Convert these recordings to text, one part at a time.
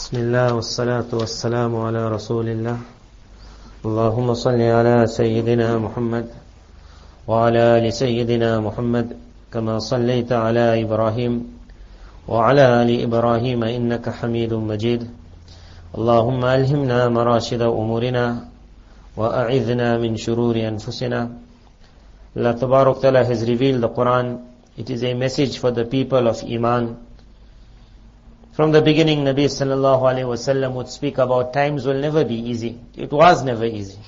بسم الله والصلاة والسلام على رسول الله اللهم صل على سيدنا محمد وعلى آل سيدنا محمد كما صليت على إبراهيم وعلى آل إبراهيم إنك حميد مجيد اللهم ألهمنا مراشد أمورنا وأعذنا من شرور أنفسنا. Allah Tabarak Ta'ala has revealed the Quran. It is a message for the people of Iman. From the beginning, Nabi Sallallahu Alaihi Wasallam would speak about times will never be easy. It was never easy.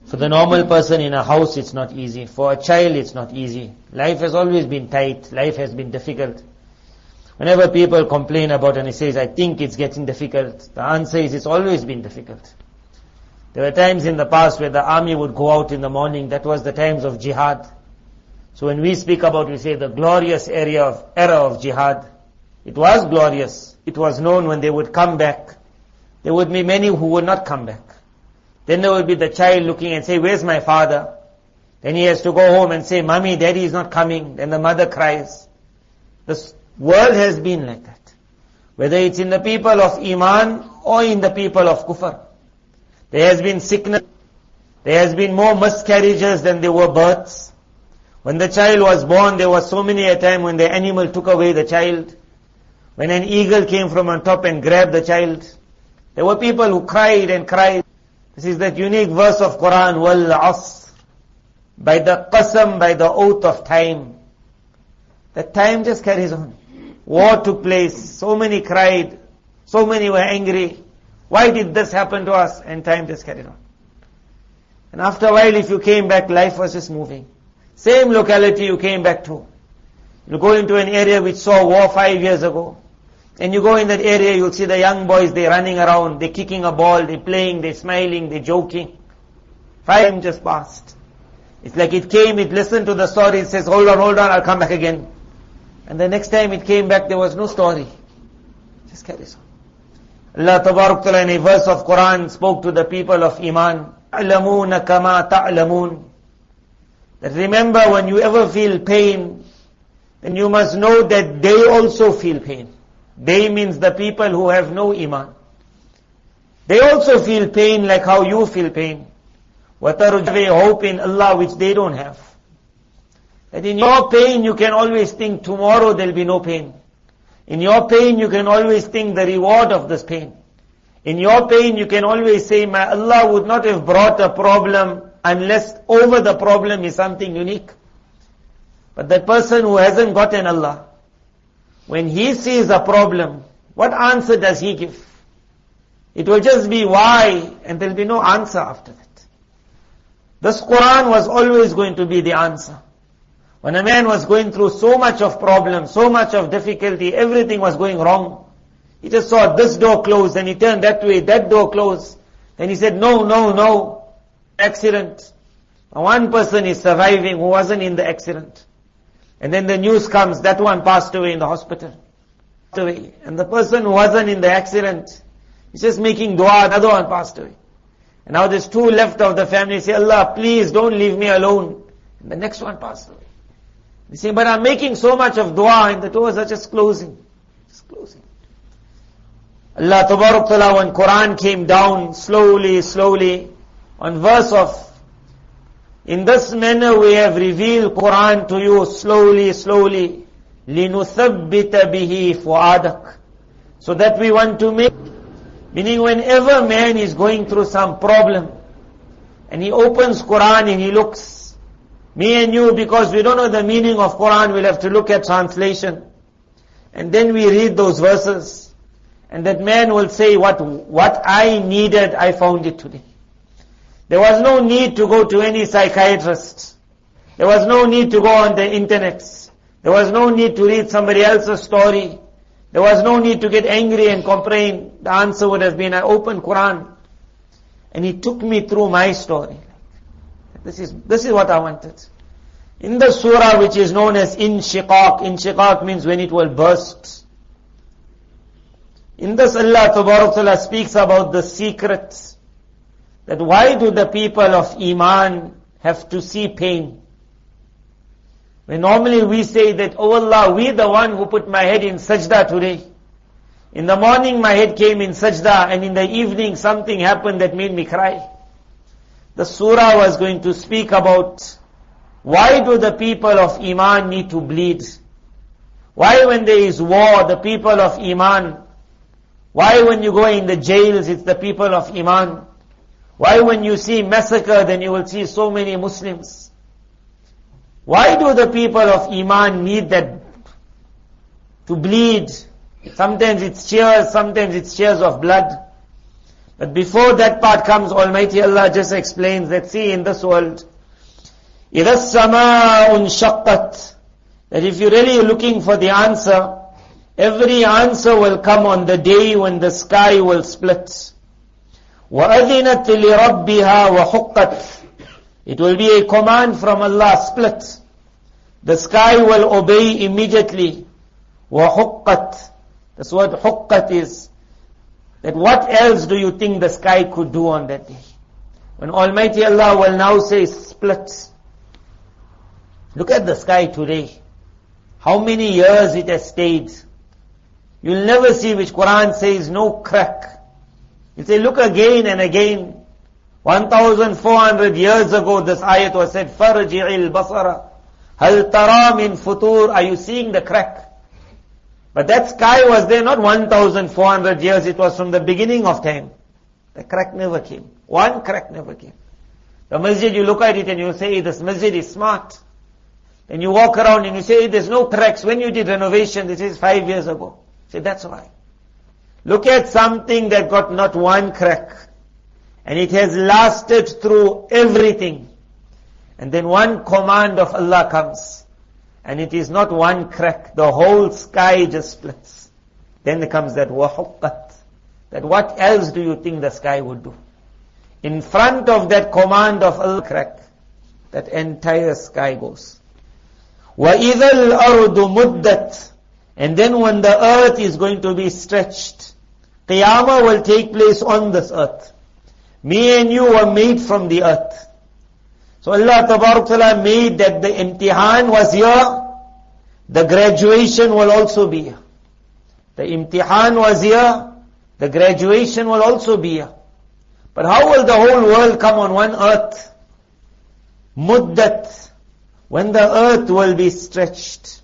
For the normal person in a house, it's not easy. For a child, it's not easy. Life has always been tight. Life has been difficult. Whenever people complain about and he says, I think it's getting difficult, the answer is it's always been difficult. There were times in the past where the army would go out in the morning. That was the times of jihad. So when we speak about, we say the glorious era of jihad. It was glorious. It was known when they would come back. There would be many who would not come back. Then there would be the child looking and say, where's my father? Then he has to go home and say, Mommy, Daddy is not coming. Then the mother cries. This world has been like that. Whether it's in the people of Iman or in the people of Kufr. There has been sickness. There has been more miscarriages than there were births. When the child was born, there was so many a time when the animal took away the child. When an eagle came from on top and grabbed the child. There were people who cried and cried. This is that unique verse of Quran, Wal Asr. By the qasam, by the oath of time. That time just carries on. War took place. So many cried. So many were angry. Why did this happen to us? And time just carried on. And after a while, if you came back, life was just moving. Same locality you came back to. You go into an area which saw war 5 years ago. And you go in that area, you'll see the young boys, they're running around, they're kicking a ball, they're playing, they're smiling, they're joking. 5 years just passed. It's like it came, it listened to the story, it says, hold on, I'll come back again. And the next time it came back, there was no story. Just carries on. Allah Tabarak Ta'ala in a verse of Quran spoke to the people of Iman. أَعْلَمُونَ كَمَا تَعْلَمُونَ. That remember, when you ever feel pain, then you must know that they also feel pain. They means the people who have no Iman. They also feel pain like how you feel pain. وَتَرْجَوَ hope in Allah which they don't have. That in your pain you can always think tomorrow there'll be no pain. In your pain you can always think the reward of this pain. In your pain you can always say, my Allah would not have brought a problem unless over the problem is something unique. But that person who hasn't gotten Allah, when he sees a problem, what answer does he give? It will just be why, and there will be no answer after that. This Quran was always going to be the answer. When a man was going through so much of problem, so much of difficulty, everything was going wrong. He just saw this door closed, and he turned that way, that door closed. Then he said, no, accident. One person is surviving who wasn't in the accident. And then the news comes, that one passed away in the hospital. And the person who wasn't in the accident, he's just making dua, another one passed away. And now there's 2 left of the family, say, Allah, please don't leave me alone. And the next one passed away. They say, but I'm making so much of dua and the doors are just closing. Just closing. Allah Tabarak Ta'ala, when Quran came down slowly, on verse of, in this manner we have revealed Quran to you slowly, لِنُثَبِّتَ بِهِ فُعَادَكَ. So that we want to make, meaning whenever man is going through some problem, and he opens Quran and he looks, me and you, because we don't know the meaning of Quran, we'll have to look at translation. And then we read those verses, and that man will say, what I needed, I found it today. There was no need to go to any psychiatrist. There was no need to go on the internet. There was no need to read somebody else's story. There was no need to get angry and complain. The answer would have been, I opened Quran and he took me through my story. This is what I wanted. In the surah which is known as Inshiqaq means when it will burst. In this Allah Tabarak Ta'ala speaks about the secrets. That why do the people of Iman have to see pain? When normally we say that, oh Allah, we the one who put my head in sajda today. In the morning my head came in sajda, and in the evening something happened that made me cry. The surah was going to speak about why do the people of Iman need to bleed? Why when there is war, the people of Iman? Why when you go in the jails, it's the people of Iman? Why when you see massacre, then you will see so many Muslims? Why do the people of Iman need that to bleed? Sometimes it's tears, sometimes it's tears of blood. But before that part comes, Almighty Allah just explains that, see, in this world, إِذَا السَّمَاءُ انشَقَّتْ, that if you're really looking for the answer, every answer will come on the day when the sky will split. وَأَذِنَتْ لِرَبِّهَا وَحُقَّتْ, it will be a command from Allah, split. The sky will obey immediately. وَحُقَّتْ, that's what huqqat is. That what else do you think the sky could do on that day? When Almighty Allah will now say split. Look at the sky today. How many years it has stayed. You'll never see which Quran says no crack. You say look again and again. 1400 years ago this ayat was said, فَرْجِعِ الْبَصَرَ هَلْ تَرَى مِنْ فُطُورٍ, are you seeing the crack? But that sky was there not 1400 years, it was from the beginning of time. The crack never came. One crack never came. The masjid, you look at it and you say, this masjid is smart. Then you walk around and you say, there's no cracks. When you did renovation, this is 5 years ago. Say, that's why. Look at something that got not one crack. And it has lasted through everything. And then one command of Allah comes. And it is not one crack. The whole sky just splits. Then comes that wahuqqat. That what else do you think the sky would do? In front of that command of Allah crack, that entire sky goes. وَإِذَا الْأَرْضُ مُدَّتْ, and then when the earth is going to be stretched, Qiyamah will take place on this earth. Me and you were made from the earth. So Allah Tabarak Ta'ala made that the imtihan was here, the graduation will also be here. The imtihan was here, the graduation will also be here. But how will the whole world come on one earth? Muddat, when the earth will be stretched.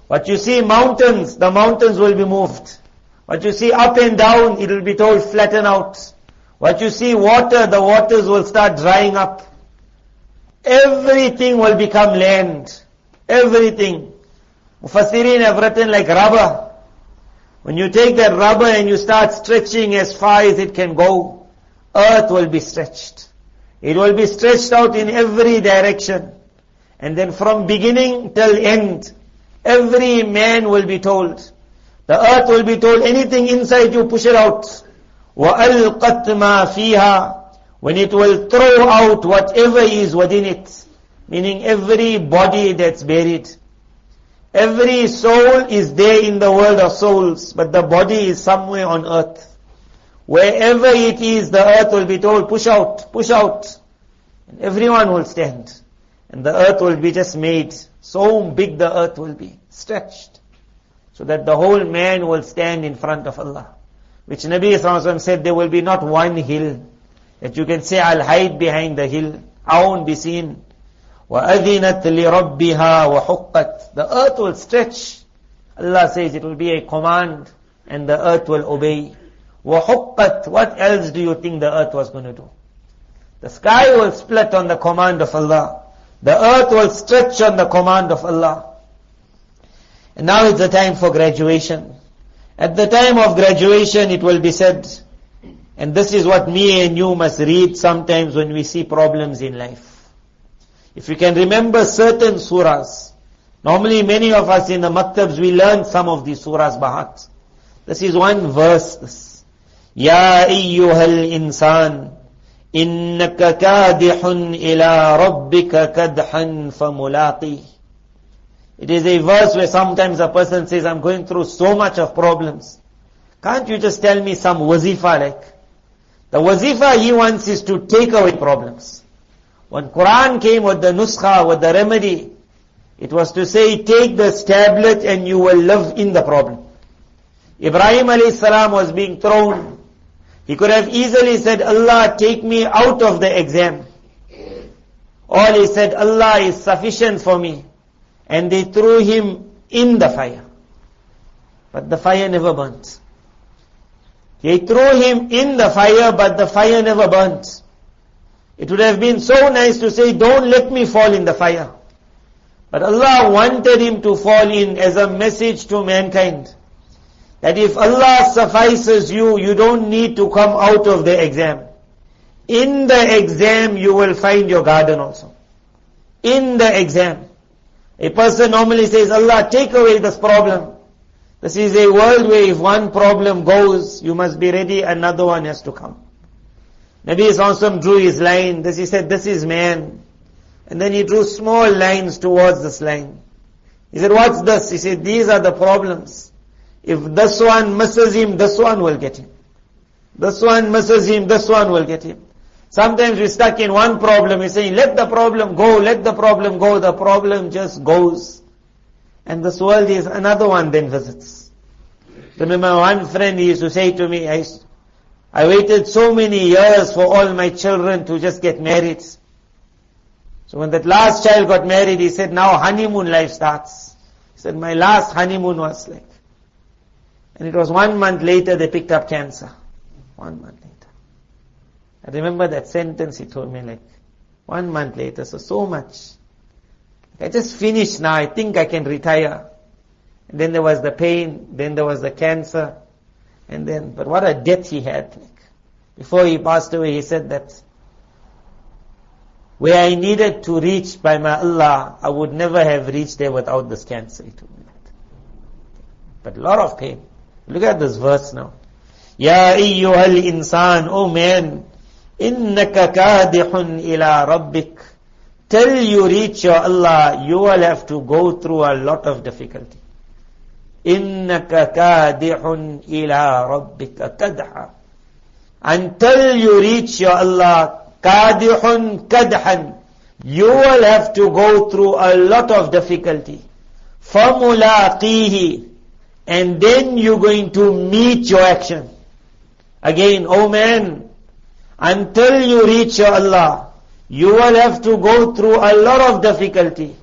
What you see mountains, the mountains will be moved. What you see up and down, it will be told flatten out. What you see water, the waters will start drying up. Everything will become land. Everything. Mufassirin have written like rubber. When you take that rubber and you start stretching as far as it can go, earth will be stretched. It will be stretched out in every direction. And then from beginning till end, every man will be told. The earth will be told, anything inside you, push it out. وَأَلْقَتْ مَا فِيهَا, when it will throw out whatever is within it, meaning every body that's buried. Every soul is there in the world of souls, but the body is somewhere on earth. Wherever it is, the earth will be told, push out, push out. And everyone will stand. And the earth will be just made. So big the earth will be, stretched. So that the whole man will stand in front of Allah. Which Nabi Sallallahu Alaihi Wasallam said, there will be not one hill that you can say, I'll hide behind the hill. I won't be seen. وَأَذِنَتْ لِرَبِّهَا وَحُقَّتْ, the earth will stretch. Allah says it will be a command and the earth will obey. وَحُقَّتْ, what else do you think the earth was going to do? The sky will split on the command of Allah. The earth will stretch on the command of Allah. And now it's the time for graduation. At the time of graduation it will be said, and this is what me and you must read sometimes when we see problems in life. If you can remember certain surahs, normally many of us in the maktabs, we learn some of these surahs by heart. This is one verse. This. Ya ayyuhal insan, innaka kadihun ila rabbika kadhan famulaqi. It is a verse where sometimes a person says, I'm going through so much of problems. Can't you just tell me some wazifa like? The wazifa he wants is to take away problems. When Quran came with the nuskha, with the remedy, it was to say, take this tablet and you will live in the problem. Ibrahim alayhi salam was being thrown. He could have easily said, Allah, take me out of the exam. All he said, Allah is sufficient for me. And they threw him in the fire. But the fire never burnt. They threw him in the fire, but the fire never burnt. It would have been so nice to say, don't let me fall in the fire. But Allah wanted him to fall in as a message to mankind. That if Allah suffices you, you don't need to come out of the exam. In the exam, you will find your garden also. In the exam. A person normally says, Allah, take away this problem. This is a world where if one problem goes, you must be ready, another one has to come. Nabi Sallallahu drew his line. He said, this is man. And then he drew small lines towards this line. He said, what's this? He said, these are the problems. If this one misses him, this one will get him. This one misses him, this one will get him. Sometimes we're stuck in one problem. We're saying, let the problem go, let the problem go. The problem just goes. And this world is another one then visits. Remember one friend, he used to say to me, I waited so many years for all my children to just get married. So when that last child got married, he said, now honeymoon life starts. He said, my last honeymoon was like. And it was 1 month later they picked up cancer. 1 month later. I remember that sentence he told me, like 1 month later, so much. I just finished now, I think I can retire. And then there was the pain, then there was the cancer, but what a death he had. Like, before he passed away, he said that where I needed to reach by my Allah, I would never have reached there without this cancer. He told me that. But a lot of pain. Look at this verse now. Ya ayyuhal insan, oh man, innaka kadihun ila rabbik. Till you reach your Allah, you will have to go through a lot of difficulty. Innaka kadihun ila rabbika kadha. Until you reach your Allah, kadihun kadhan, you will have to go through a lot of difficulty. Famulaqihi, and then you're going to meet your action. Again, oh man, until you reach your Allah, you will have to go through a lot of difficulty.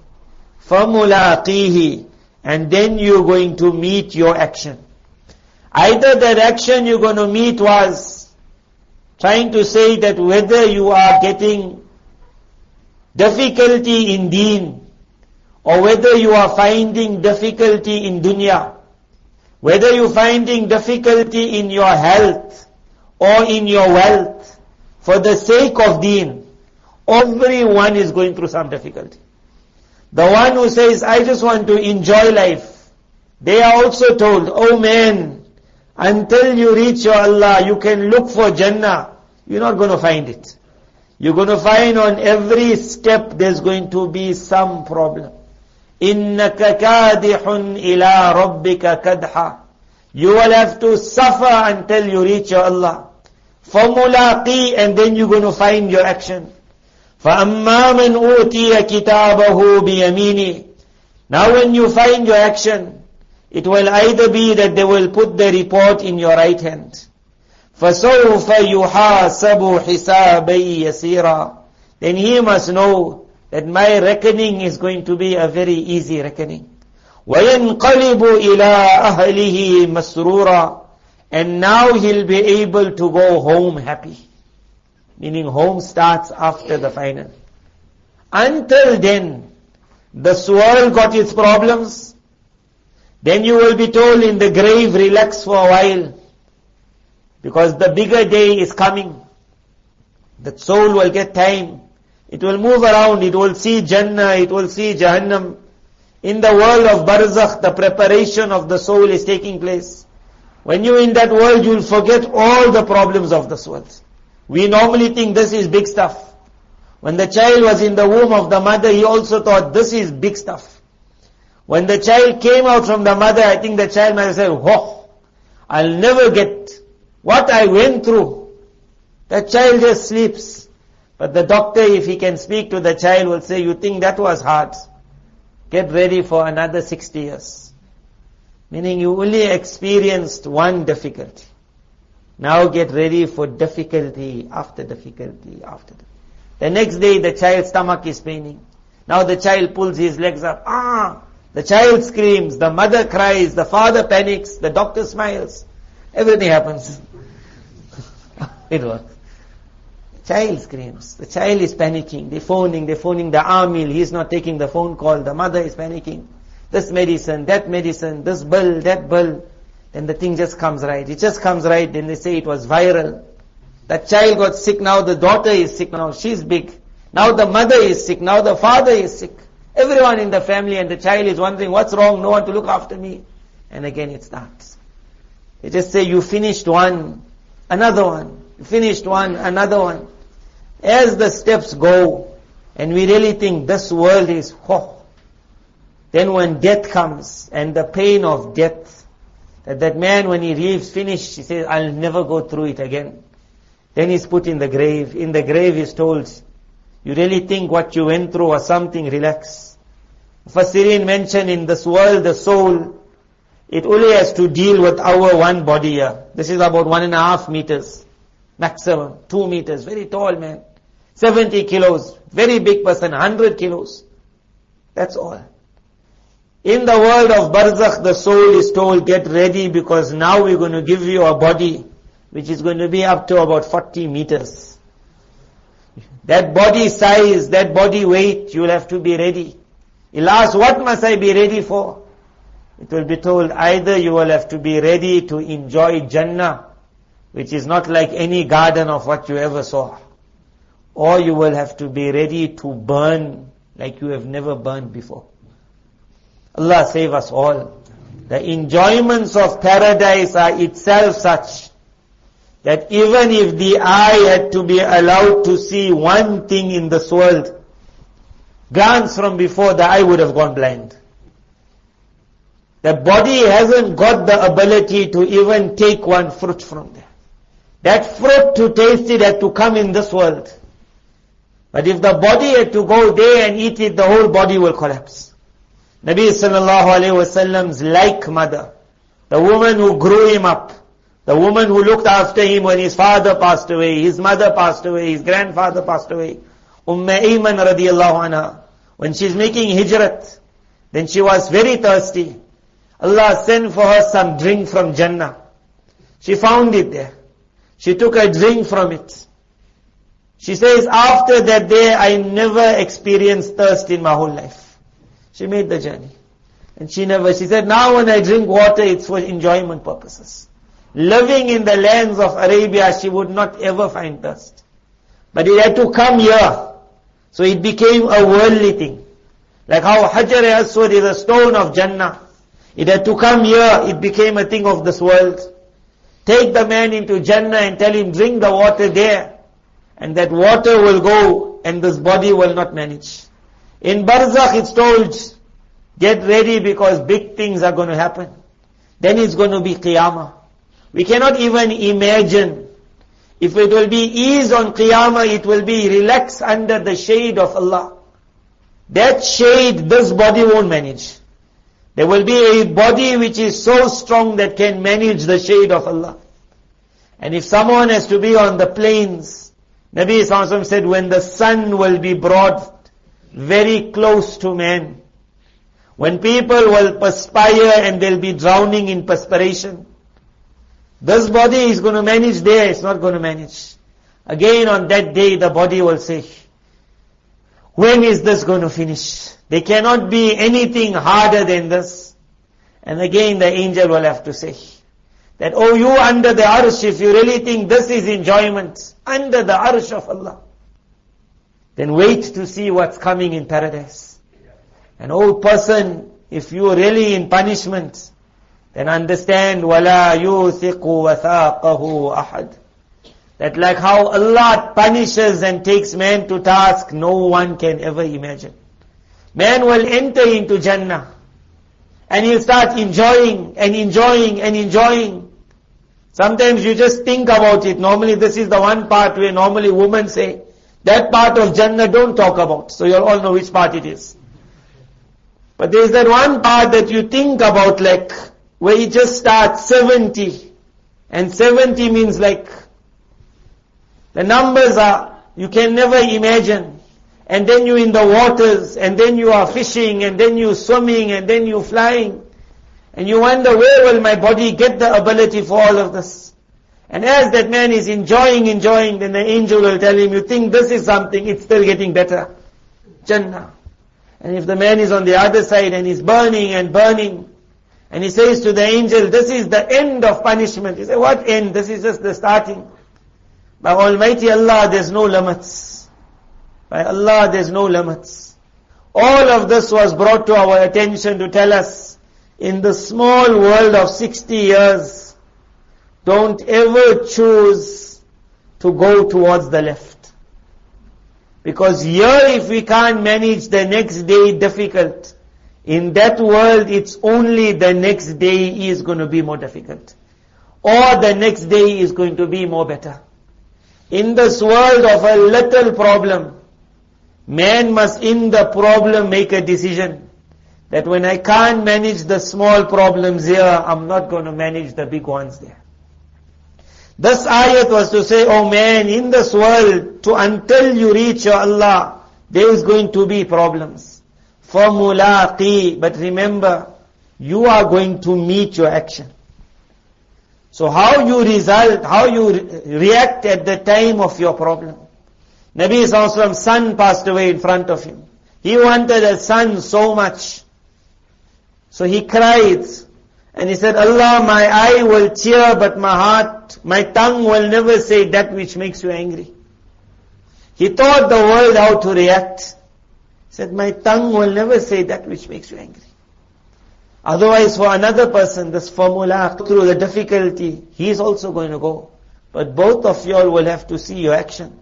فَمُلَاقِيهِ, and then you're going to meet your action. Either that action you're going to meet was trying to say that whether you are getting difficulty in deen, or whether you are finding difficulty in dunya, whether you're finding difficulty in your health or in your wealth, for the sake of deen, everyone is going through some difficulty. The one who says, I just want to enjoy life, they are also told, oh man, until you reach your Allah, you can look for Jannah. You're not going to find it. You're going to find on every step there's going to be some problem. إِنَّكَ كَادِحٌ إِلَىٰ رَبِّكَ كَدْحًا. You will have to suffer until you reach your Allah. فَمُلَاقِي, and then you're going to find your action. فَأَمَّا مَنْ أُوتِيَ كِتَابَهُ بِيَمِينِهِ. Now when you find your action, it will either be that they will put the report in your right hand. فَسَوْفَ يُحَاسَبُ حِسَابًا يَسِيرًا. Then he must know that my reckoning is going to be a very easy reckoning. وَيَنْقَلِبُ إِلَىٰ أَهْلِهِ مَسْرُورًا. And now he'll be able to go home happy. Meaning home starts after the final. Until then, this world got its problems. Then you will be told in the grave, relax for a while. Because the bigger day is coming. The soul will get time. It will move around, it will see Jannah, it will see Jahannam. In the world of Barzakh, the preparation of the soul is taking place. When you're in that world, you'll forget all the problems of this world. We normally think this is big stuff. When the child was in the womb of the mother, he also thought this is big stuff. When the child came out from the mother, I think the child might have said, oh, I'll never get what I went through. That child just sleeps. But the doctor, if he can speak to the child, will say, you think that was hard? Get ready for another 60 years. Meaning you only experienced one difficulty. Now get ready for difficulty after difficulty after difficulty. The next day the child's stomach is paining. Now the child pulls his legs up. The child screams, the mother cries, the father panics, the doctor smiles. Everything happens. It works. Child screams. The child is panicking. They're phoning the army. He's not taking the phone call. The mother is panicking. This medicine, this bill, that bill. Then the thing just comes right. It just comes right. Then they say it was viral. That child got sick. Now the daughter is sick. Now she's big. Now the mother is sick. Now the father is sick. Everyone in the family, and the child is wondering, what's wrong? No one to look after me. And again it starts. They just say, you finished one, another one. You finished one, another one. As the steps go, and we really think this world is, then when death comes, and the pain of death, that man when he leaves finished, he says, I'll never go through it again. Then he's put in the grave. In the grave he's told, you really think what you went through was something? Relax. Mufassirin mention in this world, the soul, it only has to deal with our one body here. This is about 1.5 meters. Maximum. 2 meters. Very tall man. 70 kilos. Very big person. 100 kilos. That's all. In the world of Barzakh, the soul is told, get ready because now we're going to give you a body which is going to be up to about 40 meters. That body size, that body weight, you will have to be ready. He'll ask, what must I be ready for? It will be told, either you will have to be ready to enjoy Jannah, which is not like any garden of what you ever saw, or you will have to be ready to burn like you have never burned before. Allah save us all. The enjoyments of paradise are itself such that even if the eye had to be allowed to see one thing in this world, glance from before, the eye would have gone blind. The body hasn't got the ability to even take one fruit from there. That fruit to taste it had to come in this world. But if the body had to go there and eat it, the whole body will collapse. Nabi sallallahu alayhi wasallam's like mother, the woman who grew him up, the woman who looked after him when his father passed away, his mother passed away, his grandfather passed away, Ayman radiyallahu anha, when she's making hijrat, then she was very thirsty. Allah sent for her some drink from Jannah. She found it there. She took a drink from it. She says, after that day, I never experienced thirst in my whole life. She made the journey. And she said, now when I drink water, it's for enjoyment purposes. Living in the lands of Arabia, she would not ever find thirst. But it had to come here. So it became a worldly thing. Like how Hajar al-Aswad is a stone of Jannah. It had to come here, it became a thing of this world. Take the man into Jannah and tell him, drink the water there. And that water will go and this body will not manage. In Barzakh it's told, get ready because big things are going to happen. Then it's going to be Qiyamah. We cannot even imagine. If it will be ease on Qiyamah, it will be relax under the shade of Allah. That shade, this body won't manage. There will be a body which is so strong that can manage the shade of Allah. And if someone has to be on the plains, Nabi Sallallahu Alaihi Wasallam said, when the sun will be brought very close to man, when people will perspire and they'll be drowning in perspiration, this body is going to manage there, it's not going to manage. Again on that day the body will say, when is this going to finish? There cannot be anything harder than this. And again the angel will have to say, that oh you under the arsh, if you really think this is enjoyment, under the arsh of Allah, then wait to see what's coming in paradise. An old person, if you are really in punishment, then understand, وَلَا يُوثِقُ وَثَاقَهُ أَحَدٍ. That like how Allah punishes and takes man to task, no one can ever imagine. Man will enter into Jannah, and he'll start enjoying and enjoying and enjoying. Sometimes you just think about it. Normally this is the one part where normally women say, that part of Jannah don't talk about. So you'll all know which part it is. But there's that one part that you think about, like, where it just starts 70. And 70 means like, the numbers are, you can never imagine. And then you're in the waters, and then you are fishing, and then you're swimming, and then you're flying. And you wonder, where will my body get the ability for all of this? And as that man is enjoying, then the angel will tell him, you think this is something, it's still getting better. Jannah. And if the man is on the other side and he's burning, and he says to the angel, this is the end of punishment. He says, what end? This is just the starting. By Almighty Allah, there's no limits. By Allah, there's no limits. All of this was brought to our attention to tell us, in the small world of 60 years, don't ever choose to go towards the left. Because here, if we can't manage, the next day difficult. In that world, it's only the next day is going to be more difficult. Or the next day is going to be more better. In this world of a little problem, man must in the problem make a decision. That when I can't manage the small problems here, I'm not going to manage the big ones there. This ayat was to say, oh man, in this world, until you reach your Allah, there is going to be problems. For mulaqi, but remember, you are going to meet your action. So how you react at the time of your problem. Nabi Sallallahu Alaihi Wasallam's son passed away in front of him. He wanted a son so much. So he cried. And he said, Allah, my eye will tear, but my tongue will never say that which makes you angry. He taught the world how to react. He said, my tongue will never say that which makes you angry. Otherwise, for another person, this formula, through the difficulty, he is also going to go. But both of you all will have to see your action.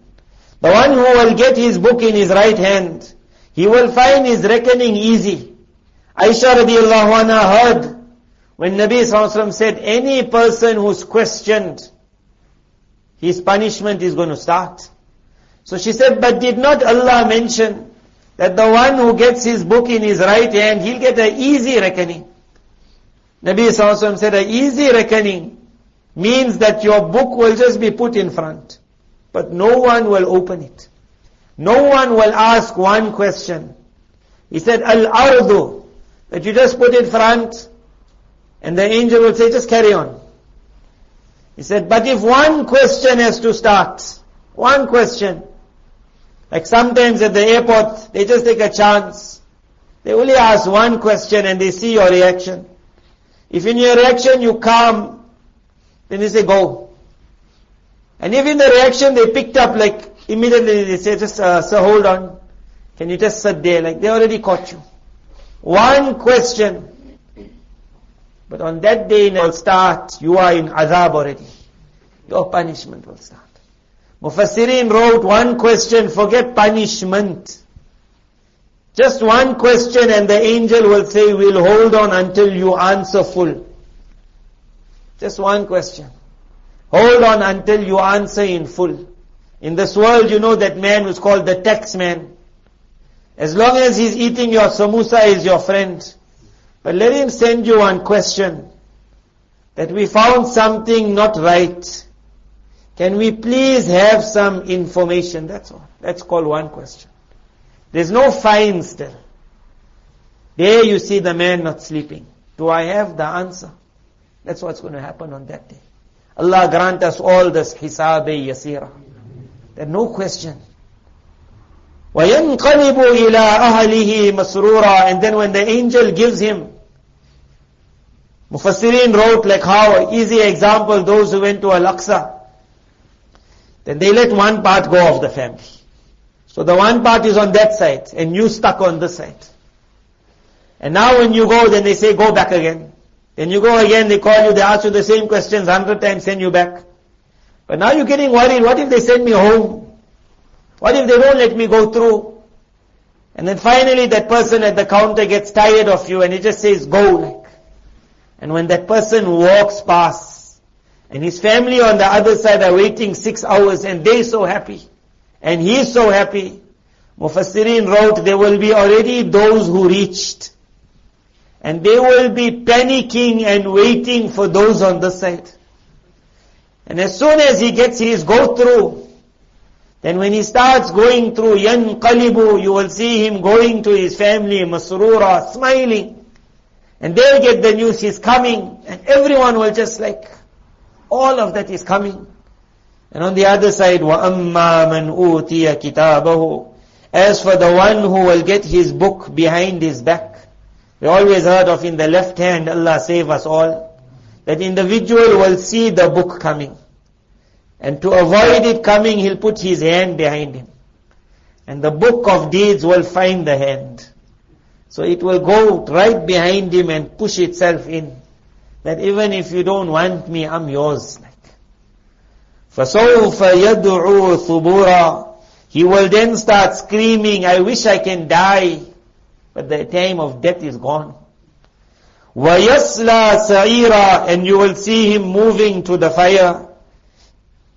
The one who will get his book in his right hand, he will find his reckoning easy. Aisha radiallahu anha heard when Nabi Sallallahu Alaihi Wasallam said, any person who's questioned, his punishment is going to start. So she said, but did not Allah mention that the one who gets his book in his right hand, he'll get an easy reckoning. Nabi Sallallahu Alaihi Wasallam said, an easy reckoning means that your book will just be put in front. But no one will open it. No one will ask one question. He said, al-ardu, that you just put in front, and the angel will say, just carry on. He said, but if one question has to start, one question, like sometimes at the airport, they just take a chance. They only ask one question and they see your reaction. If in your reaction you calm, then they say, go. And if in the reaction they picked up, like immediately they say, just sir, hold on. Can you just sit there? Like they already caught you. One question. But on that day it will start, you are in azab already. Your punishment will start. Mufassirin wrote one question, forget punishment. Just one question and the angel will say, we'll hold on until you answer full. Just one question. Hold on until you answer in full. In this world, you know that man who's called the tax man. As long as he's eating your samosa, is your friend. But let him send you one question. That we found something not right. Can we please have some information? That's all. That's called one question. There's no fine still. There you see the man not sleeping. Do I have the answer? That's what's going to happen on that day. Allah grant us all this hisab-e yasira. There's no question. وَيَنْقَلِبُ إِلَىٰ أَهْلِهِ مَسْرُورًا. And then when the angel gives him, Mufassirin wrote like how, easy example, those who went to Al-Aqsa, then they let one part go of the family. So the one part is on that side, and you stuck on this side. And now when you go, then they say, go back again. Then you go again, they call you, they ask you the same questions 100 times, send you back. But now you're getting worried, what if they send me home? What if they don't let me go through? And then finally that person at the counter gets tired of you and he just says, go like. And when that person walks past, and his family on the other side are waiting 6 hours and they're so happy, and he's so happy, Mufassirin wrote, there will be already those who reached. And they will be panicking and waiting for those on this side. And as soon as he gets his go through, then when he starts going through yanqalibu, you will see him going to his family, masroora, smiling. And they'll get the news he's coming, and everyone will just like, all of that is coming. And on the other side, وَأَمَّا مَنْ أُوتِيَ كِتَابَهُ. As for the one who will get his book behind his back. We always heard of in the left hand, Allah save us all, that individual will see the book coming. And to avoid it coming, he'll put his hand behind him. And the book of deeds will find the hand. So it will go right behind him and push itself in. That even if you don't want me, I'm yours. فَسَوْفَ يَدْعُو ثُبُورًا. He will then start screaming, I wish I can die. But the time of death is gone. وَيَصْلَى سَعِيرًا. And you will see him moving to the fire.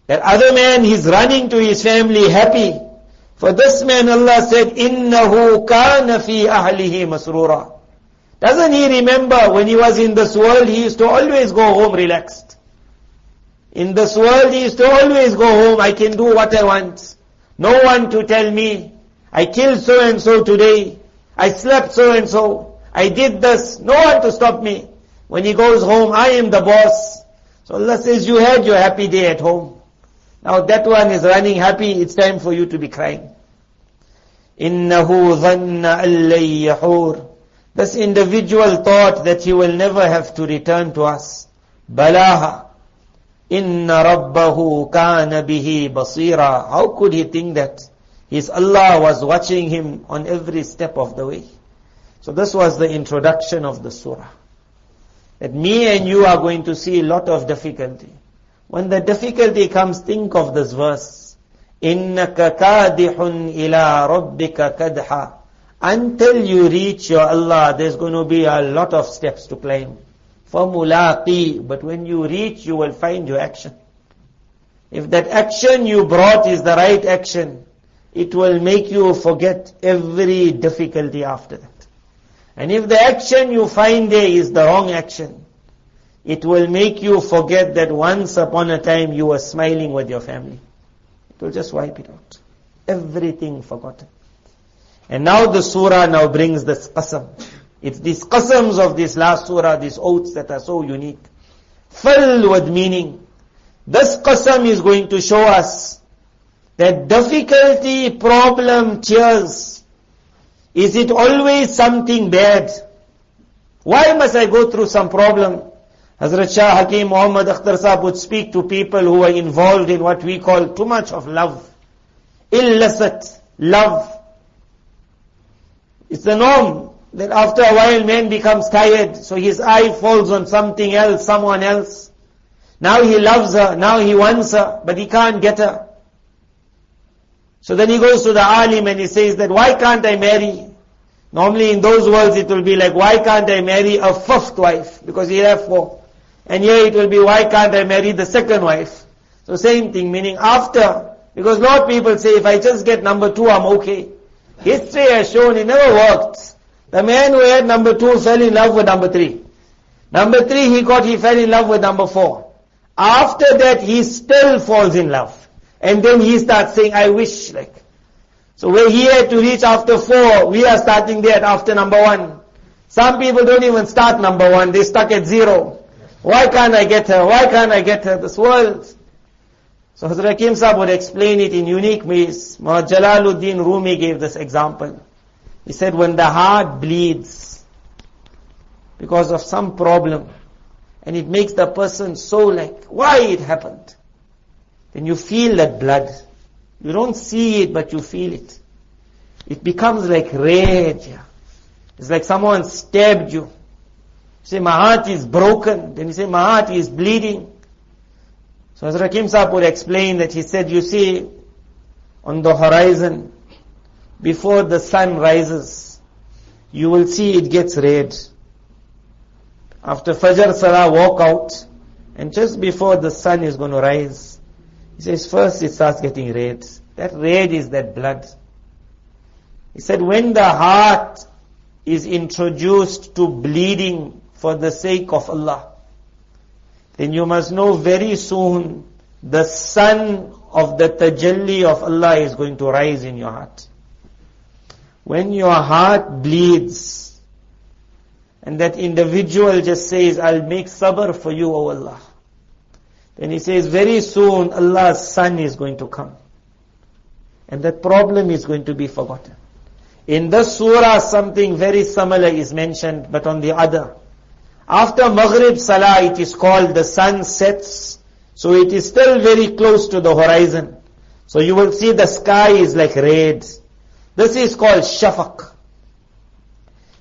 That other man, he's running to his family happy. For this man, Allah said, إِنَّهُ كَانَ فِي أَهْلِهِ مَسْرُورًا. Doesn't he remember when he was in this world, he used to always go home relaxed. In this world, he used to always go home, I can do what I want. No one to tell me, I killed so and so today. I slept so and so. I did this. No one to stop me. When he goes home, I am the boss. So Allah says, you had your happy day at home. Now that one is running happy, it's time for you to be crying. إِنَّهُ ظَنَّ أَلَّن يَحُورَ. This individual thought that he will never have to return to us. بَلَاهَا إِنَّ رَبَّهُ كَانَ بِهِ بَصِيرًا. How could he think that? His Allah was watching him on every step of the way. So this was the introduction of the surah. That me and you are going to see a lot of difficulty. When the difficulty comes, think of this verse. إِنَّكَ كَادِحٌ إِلَىٰ رَبِّكَ كَدْحًا. Until you reach your Allah, there's going to be a lot of steps to climb. فَمُلَاقِي. But when you reach, you will find your action. If that action you brought is the right action, it will make you forget every difficulty after that. And if the action you find there is the wrong action, it will make you forget that once upon a time you were smiling with your family. It will just wipe it out. Everything forgotten. And now the surah now brings this qasam. It's these qasams of this last surah, these oaths that are so unique. Filled with meaning. This qasam is going to show us that difficulty, problem, tears, is it always something bad? Why must I go through some problem? Hazrat Shah Hakim Muhammad Akhtar Sahib would speak to people who are involved in what we call too much of love. Illicit love. It's the norm that after a while man becomes tired, so his eye falls on something else, someone else. Now he loves her, now he wants her, but he can't get her. So then he goes to the alim and he says that, why can't I marry? Normally in those words it will be like, why can't I marry a fifth wife? Because he have 4. And here it will be, why can't I marry the second wife? So same thing, meaning after. Because a lot of people say, if I just get number 2, I'm okay. History has shown it never worked. The man who had number 2 fell in love with number 3. Number 3 he fell in love with number 4. After that he still falls in love. And then he starts saying, I wish like. So where he had to reach after 4, we are starting there after number 1. Some people don't even start number 1, they stuck at 0. Why can't I get her? Why can't I get her? This world. So Hazrat Hakim Sahib would explain it in unique ways. Muhammad Jalaluddin Rumi gave this example. He said, when the heart bleeds because of some problem, and it makes the person so like, why it happened? Then you feel that blood. You don't see it, but you feel it. It becomes like rage. It's like someone stabbed you. You say, my heart is broken. Then you say, my heart is bleeding. So Hazrat Hakim Sahib would explain that he said, you see, on the horizon, before the sun rises, you will see it gets red. After Fajr Salah, walk out, and just before the sun is going to rise, he says, first it starts getting red. That red is that blood. He said, when the heart is introduced to bleeding for the sake of Allah, then you must know very soon the sun of the tajalli of Allah is going to rise in your heart. When your heart bleeds, and that individual just says, I'll make sabr for you, O Allah, then he says, very soon Allah's sun is going to come. And that problem is going to be forgotten. In the surah, something very similar is mentioned, but on the other. After Maghrib Salah, it is called the sun sets, so it is still very close to the horizon. So you will see the sky is like red. This is called Shafaq.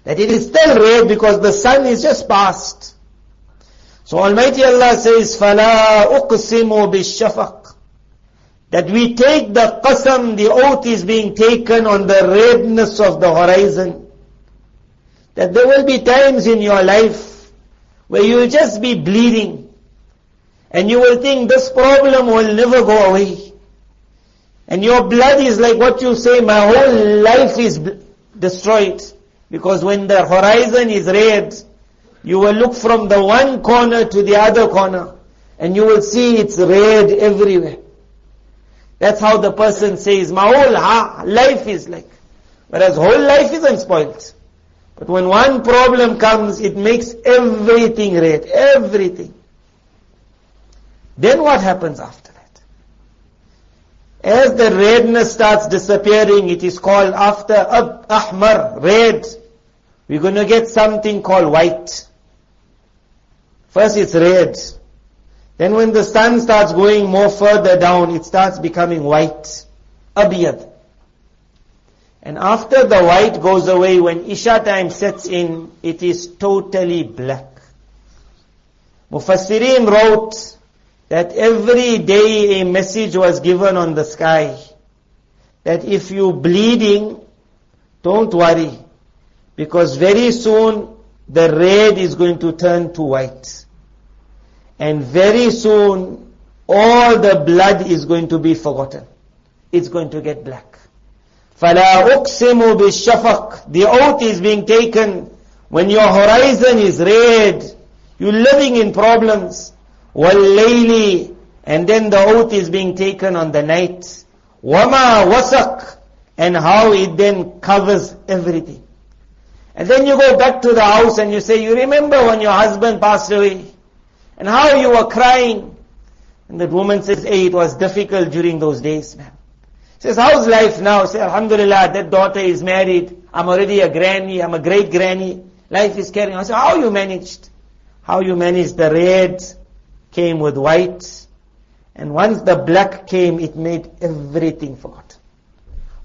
That it is still red because the sun is just past. So Almighty Allah says, فَلَا أُقْسِمُ بِالشَّفَقِ, that we take the qasam, the oath is being taken on the redness of the horizon. That there will be times in your life where you will just be bleeding. And you will think this problem will never go away. And your blood is like what you say, my whole life is destroyed. Because when the horizon is red, you will look from the one corner to the other corner. And you will see it's red everywhere. That's how the person says, my whole life is like. Whereas whole life isn't spoiled. But when one problem comes, it makes everything red. Everything. Then what happens after that? As the redness starts disappearing, it is called after ahmar, red. We're going to get something called white. First it's red. Then when the sun starts going more further down, it starts becoming white. Abiyad. And after the white goes away, when Isha time sets in, it is totally black. Mufassirin wrote that every day a message was given on the sky. That if you're bleeding, don't worry. Because very soon, the red is going to turn to white. And very soon, all the blood is going to be forgotten. It's going to get black. فَلَا أُقْسِمُ بِالشَّفَقِ, the oath is being taken when your horizon is red. You're living in problems. وَاللَّيْلِ, and then the oath is being taken on the night. وَمَا وَسَقْ, and how it then covers everything. And then you go back to the house and you say, you remember when your husband passed away? And how you were crying. And that woman says, hey, it was difficult during those days, man. Says, how's life now? Say, alhamdulillah, that daughter is married. I'm already a granny. I'm a great granny. Life is carrying on. I say, how you managed? How you managed? The red came with white. And once the black came, it made everything forgotten.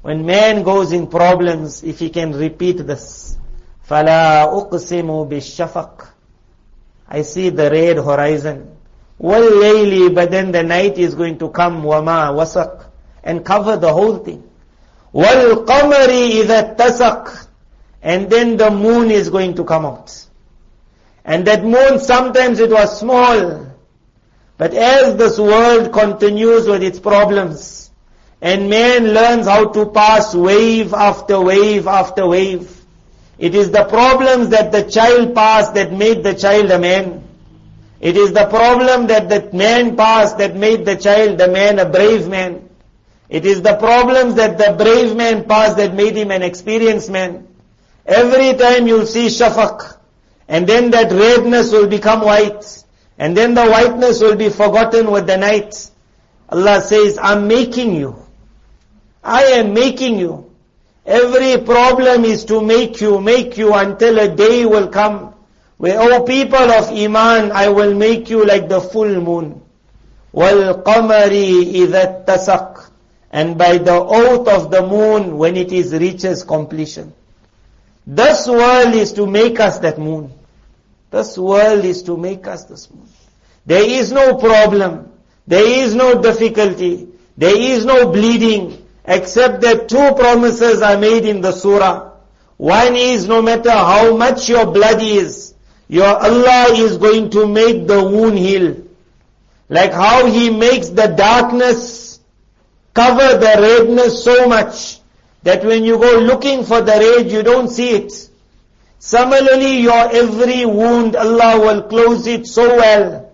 When man goes in problems, if he can repeat this, فَلَا أُقْسِمُ بِالشَّفَقِ, I see the red horizon. وَاللَّيْلِ, but then the night is going to come, وَمَا وَسَقْ, and cover the whole thing. وَالْقَمَرِ إِذَا اتَّسَقْ, and then the moon is going to come out. And that moon, sometimes it was small, but as this world continues with its problems, and man learns how to pass wave after wave after wave, it is the problems that the child passed that made the child a man. It is the problem that the man passed that made the child, the man, a brave man. It is the problems that the brave man passed that made him an experienced man. Every time you'll see shafaq, and then that redness will become white, and then the whiteness will be forgotten with the night. Allah says, I'm making you. I am making you. Every problem is to make you until a day will come where, O people of Iman, I will make you like the full moon. وَالْقَمَرِ إِذَا اتَّسَقْ, and by the oath of the moon when it is reaches completion. This world is to make us that moon. This world is to make us this moon. There is no problem. There is no difficulty. There is no bleeding. Except that two promises are made in the surah. One is, no matter how much your blood is, your Allah is going to make the wound heal. Like how He makes the darkness cover the redness so much that when you go looking for the red, you don't see it. Similarly, your every wound, Allah will close it so well,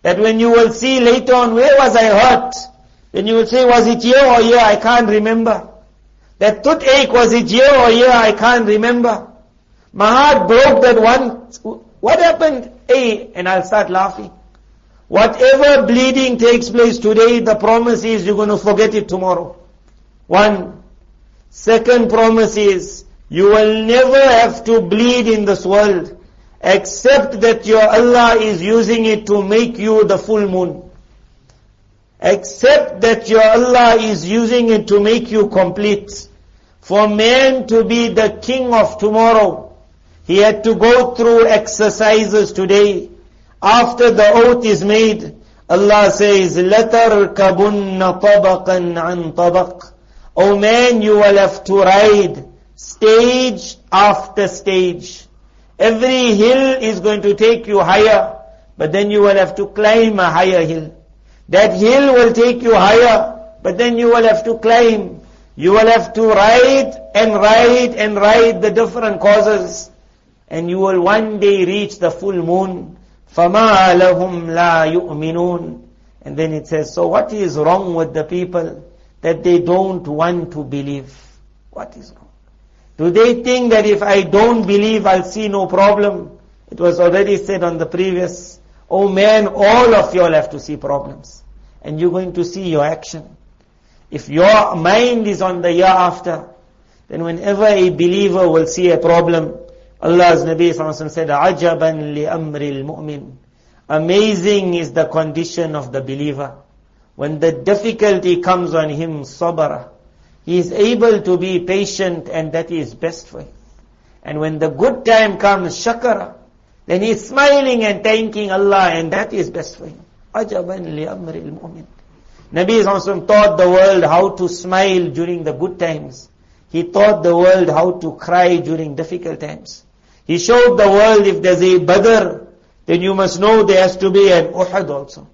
that when you will see later on, where was I hurt? Then you will say, was it here or here? I can't remember. That toothache, was it here or here? I can't remember. My heart broke that one. What happened? And I'll start laughing. Whatever bleeding takes place today, the promise is you're going to forget it tomorrow. One. Second promise is, you will never have to bleed in this world, except that your Allah is using it to make you the full moon. Except that your Allah is using it to make you complete. For man to be the king of tomorrow, he had to go through exercises today. After the oath is made, Allah says, لَتَرْكَبُنَّ طَبَقًا عَنْ طَبَقٍ. O man, you will have to ride stage after stage. Every hill is going to take you higher, but then you will have to climb a higher hill. That hill will take you higher, but then you will have to climb. You will have to ride and ride and ride the different causes, and you will one day reach the full moon. فَمَا لَهُمْ لَا يُؤْمِنُونَ. And then it says, so what is wrong with the people that they don't want to believe? What is wrong? Do they think that if I don't believe, I'll see no problem? It was already said on the previous, oh man, all of you all have to see problems. And you're going to see your action. If your mind is on the year after, then whenever a believer will see a problem, Allah's Nabi sallallahu alaihi wasallam said, عَجَبًا لِأَمْرِ الْمُؤْمِنِ. Amazing is the condition of the believer. When the difficulty comes on him, sabara, he is able to be patient, and that is best for him. And when the good time comes, shakara, then he is smiling and thanking Allah, and that is best for him. عَجَبًا لِأَمْرِ الْمُؤْمِنِ. Nabi sallallahu alaihi wasallam taught the world how to smile during the good times. He taught the world how to cry during difficult times. He showed the world if there's a Badr, then you must know there has to be an Uhud also.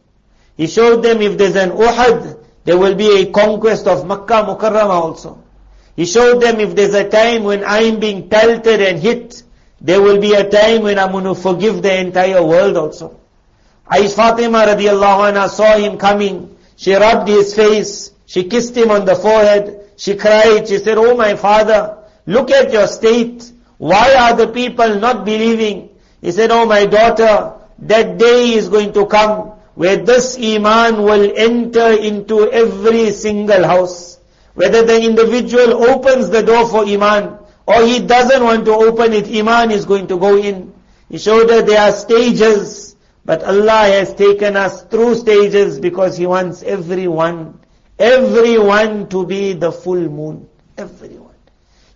He showed them if there's an Uhud, there will be a conquest of Makkah Mukarramah also. He showed them if there's a time when I'm being pelted and hit, there will be a time when I'm going to forgive the entire world also. Aisha Fatima radiallahu anha saw him coming. She rubbed his face. She kissed him on the forehead. She cried. She said, oh my father, look at your state. Why are the people not believing? He said, oh my daughter, that day is going to come where this iman will enter into every single house. Whether the individual opens the door for iman or he doesn't want to open it, iman is going to go in. He showed that there are stages, but Allah has taken us through stages because He wants everyone to be the full moon. Everyone.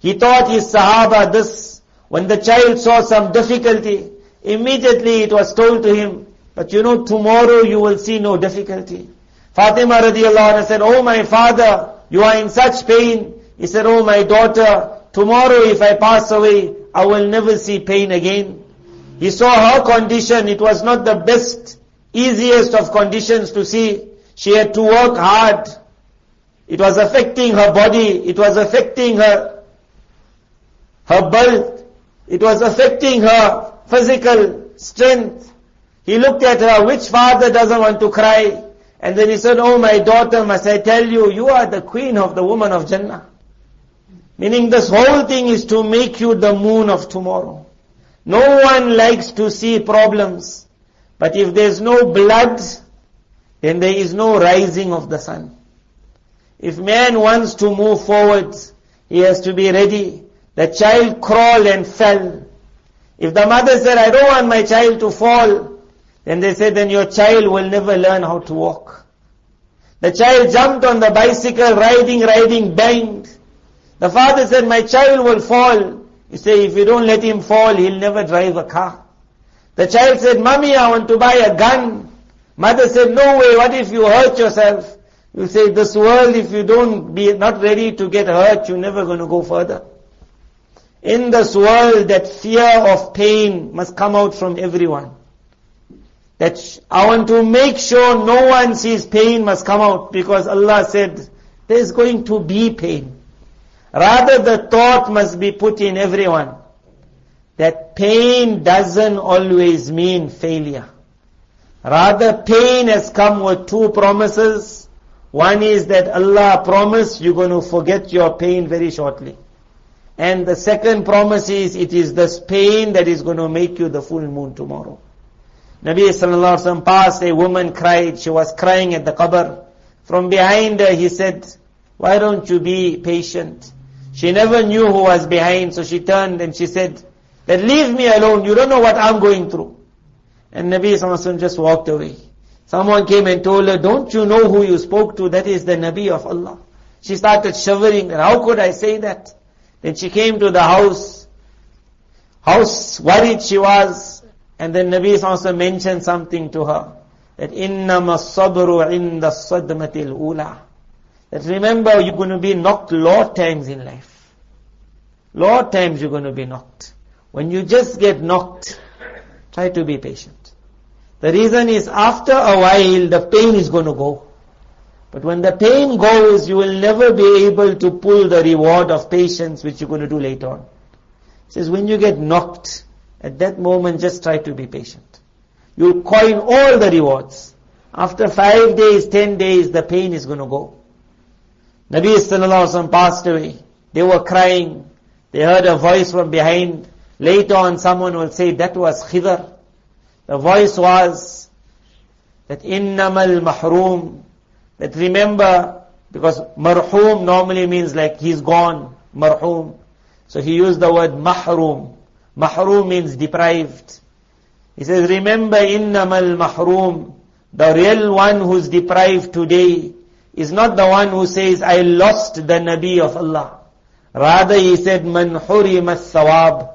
He taught his Sahaba this. When the child saw some difficulty, immediately it was told to him, but you know, tomorrow you will see no difficulty. Fatima radiallahu anha said, oh my father, you are in such pain. He said, oh my daughter, tomorrow if I pass away, I will never see pain again. He saw her condition. It was not the best, easiest of conditions to see. She had to work hard. It was affecting her body. It was affecting her bulk. It was affecting her physical strength. He looked at her, which father doesn't want to cry? And then he said, oh my daughter, must I tell you, you are the queen of the woman of Jannah. Meaning this whole thing is to make you the moon of tomorrow. No one likes to see problems. But if there's no blood, then there is no rising of the sun. If man wants to move forward, he has to be ready. The child crawled and fell. If the mother said, I don't want my child to fall, then they said, then your child will never learn how to walk. The child jumped on the bicycle, riding, banged. The father said, my child will fall. You say, if you don't let him fall, he'll never drive a car. The child said, Mommy, I want to buy a gun. Mother said, no way, what if you hurt yourself? You say, this world, if you don't be not ready to get hurt, you're never going to go further. In this world, that fear of pain must come out from everyone. That I want to make sure no one sees pain must come out, because Allah said, there's going to be pain. Rather, the thought must be put in everyone that pain doesn't always mean failure. Rather, pain has come with two promises. One is that Allah promised you're going to forget your pain very shortly. And the second promise is, it is this pain that is going to make you the full moon tomorrow. Nabi sallallahu alaihi wasallam passed, a woman cried, she was crying at the qabr. From behind her he said, why don't you be patient? She never knew who was behind, so she turned and she said, that leave me alone, you don't know what I'm going through. And Nabi sallallahu alaihi wasallam just walked away. Someone came and told her, don't you know who you spoke to? That is the Nabi of Allah. She started shivering, and how could I say that? Then she came to the house. Worried she was. And then Nabi also mentioned something to her. That إِنَّمَا الصَّبْرُ عِنْدَ الصَّدْمَةِ الْأُولَى. That remember, you're going to be knocked lot times in life. Lot times you're going to be knocked. When you just get knocked, try to be patient. The reason is, after a while, the pain is going to go. But when the pain goes, you will never be able to pull the reward of patience which you're going to do later on. It says, when you get knocked, at that moment just try to be patient. You'll coin all the rewards. After 5 days, 10 days, the pain is going to go. Nabi sallallahu alaihi wasallam passed away. They were crying. They heard a voice from behind. Later on, someone will say, that was Khidr. The voice was that innamal mahroom. That remember, because marhum normally means like he's gone, marhum. So he used the word mahroom. Mahroom means deprived. He says, remember innamal mahroom. The real one who's deprived today is not the one who says, I lost the Nabi of Allah. Rather he said, man hurima thawab.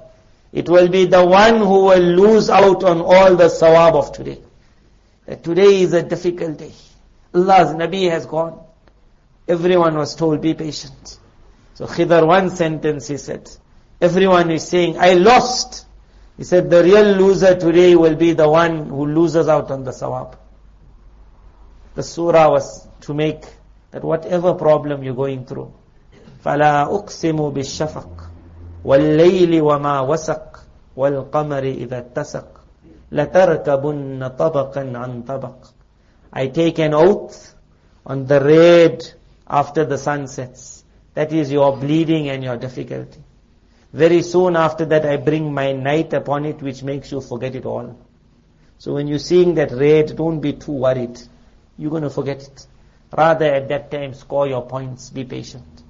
It will be the one who will lose out on all the sawab of today. That today is a difficult day. Allah's Nabi has gone. Everyone was told, be patient. So Khidr, one sentence he said, everyone is saying, I lost. He said, the real loser today will be the one who loses out on the sawab. The surah was to make that whatever problem you're going through, فَلَا أُقْسِمُ بِالشَّفَقِ وَاللَّيْلِ وَمَا وَسَقْ وَالْقَمَرِ إِذَا اتَّسَقْ لَتَرْكَبُنَّ طَبَقًا عَنْ طَبَقٍ. I take an oath on the red after the sun sets. That is your bleeding and your difficulty. Very soon after that I bring my night upon it which makes you forget it all. So when you're seeing that red, don't be too worried. You're going to forget it. Rather at that time score your points, be patient.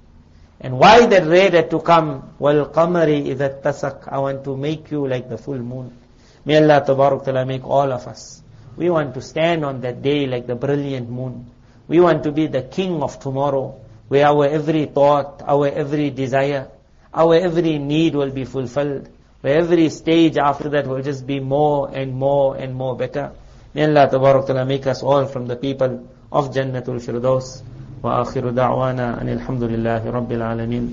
And why that red had to come? وَالْقَمَرِ إِذَا اتَّسَقْ. I want to make you like the full moon. May Allah Tabarak Ta'ala make all of us. We want to stand on that day like the brilliant moon. We want to be the king of tomorrow, where our every thought, our every desire, our every need will be fulfilled, where every stage after that will just be more and more and more better. May Allah Tabarak Ta'ala make us all from the people of Jannatul Firdaus. Wa akhiru da'wana anil hamdulillahi rabbil alameen.